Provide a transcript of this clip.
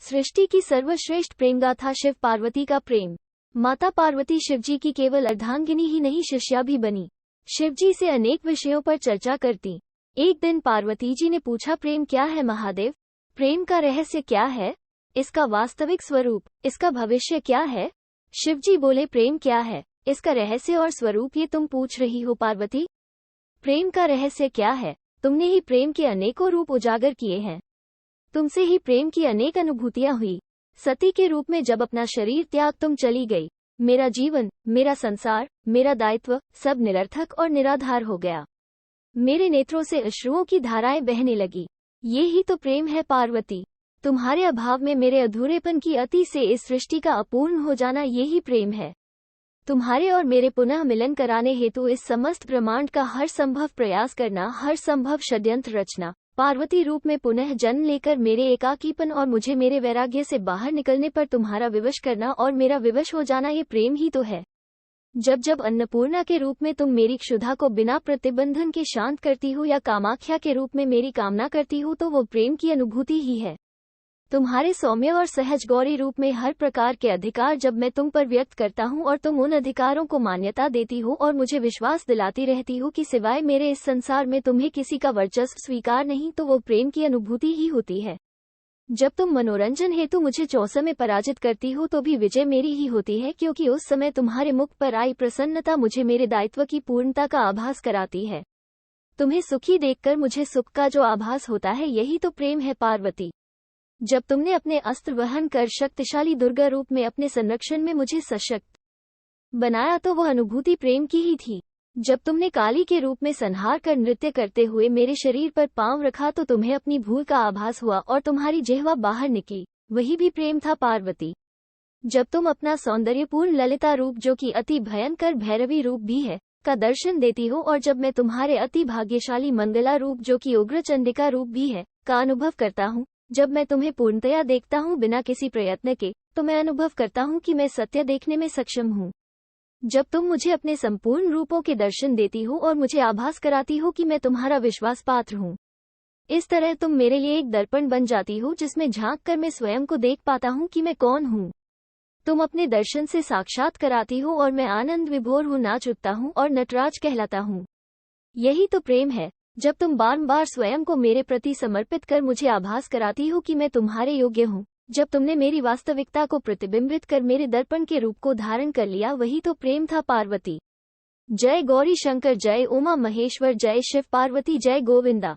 सृष्टि की सर्वश्रेष्ठ प्रेम गाथा शिव पार्वती का प्रेम। माता पार्वती शिवजी की केवल अर्धांगिनी ही नहीं शिष्या भी बनी। शिवजी से अनेक विषयों पर चर्चा करती। एक दिन पार्वती जी ने पूछा, प्रेम क्या है महादेव? प्रेम का रहस्य क्या है? इसका वास्तविक स्वरूप, इसका भविष्य क्या है? शिवजी बोले, प्रेम क्या है, इसका रहस्य और स्वरूप ये तुम पूछ रही हो पार्वती? प्रेम का रहस्य क्या है? तुमने ही प्रेम के अनेकों रूप उजागर किए हैं। तुमसे ही प्रेम की अनेक अनुभूतियां हुई। सती के रूप में जब अपना शरीर त्याग तुम चली गई, मेरा जीवन, मेरा संसार, मेरा दायित्व सब निरर्थक और निराधार हो गया। मेरे नेत्रों से अश्रुओं की धाराएं बहने लगी। ये ही तो प्रेम है पार्वती। तुम्हारे अभाव में मेरे अधूरेपन की अति से इस सृष्टि का अपूर्ण हो जाना, यही प्रेम है। तुम्हारे और मेरे पुनः मिलन कराने हेतु इस समस्त ब्रह्मांड का हर संभव प्रयास करना, हर संभव षड्यंत्र रचना, पार्वती रूप में पुनः जन्म लेकर मेरे एकाकीपन और मुझे मेरे वैराग्य से बाहर निकलने पर तुम्हारा विवश करना और मेरा विवश हो जाना, ये प्रेम ही तो है। जब जब अन्नपूर्णा के रूप में तुम मेरी क्षुधा को बिना प्रतिबंधन के शांत करती हो या कामाख्या के रूप में मेरी कामना करती हो, तो वो प्रेम की अनुभूति ही है। तुम्हारे सौम्य और सहज गौरी रूप में हर प्रकार के अधिकार जब मैं तुम पर व्यक्त करता हूँ और तुम उन अधिकारों को मान्यता देती हो और मुझे विश्वास दिलाती रहती हो कि सिवाय मेरे इस संसार में तुम्हें किसी का वर्चस्व स्वीकार नहीं, तो वो प्रेम की अनुभूति ही होती है। जब तुम मनोरंजन हेतु मुझे चौसा में पराजित करती हो, तो भी विजय मेरी ही होती है, क्योंकि उस समय तुम्हारे मुख पर आई प्रसन्नता मुझे मेरे दायित्व की पूर्णता का आभास कराती है। तुम्हें सुखी देखकर मुझे सुख का जो आभास होता है, यही तो प्रेम है पार्वती। जब तुमने अपने अस्त्र वहन कर शक्तिशाली दुर्गा रूप में अपने संरक्षण में मुझे सशक्त बनाया, तो वह अनुभूति प्रेम की ही थी। जब तुमने काली के रूप में संहार कर नृत्य करते हुए मेरे शरीर पर पांव रखा, तो तुम्हें अपनी भूल का आभास हुआ और तुम्हारी जिह्वा बाहर निकली, वही भी प्रेम था पार्वती। जब तुम अपना सौंदर्यपूर्ण ललिता रूप, जो कि अति भयंकर भैरवी रूप भी है, का दर्शन देती हो, और जब मैं तुम्हारे अति भाग्यशाली मंगला रूप, जो कि उग्र चंडिका रूप भी है, का अनुभव करता हूँ, जब मैं तुम्हें पूर्णतया देखता हूँ बिना किसी प्रयत्न के, तो मैं अनुभव करता हूँ कि मैं सत्य देखने में सक्षम हूँ। जब तुम मुझे अपने संपूर्ण रूपों के दर्शन देती हो और मुझे आभास कराती हो कि मैं तुम्हारा विश्वास पात्र हूँ, इस तरह तुम मेरे लिए एक दर्पण बन जाती हो, जिसमें झांक कर मैं स्वयं को देख पाता हूँ कि मैं कौन हूँ। तुम अपने दर्शन से साक्षात कराती हो और मैं आनंद विभोर हूँ, नाच उठता हूँ और नटराज कहलाता हूँ। यही तो प्रेम है, जब तुम बार स्वयं को मेरे प्रति समर्पित कर मुझे आभास कराती हो कि मैं तुम्हारे योग्य हूँ। जब तुमने मेरी वास्तविकता को प्रतिबिंबित कर मेरे दर्पण के रूप को धारण कर लिया, वही तो प्रेम था पार्वती। जय गौरी शंकर, जय उमा महेश्वर, जय शिव पार्वती, जय गोविंदा।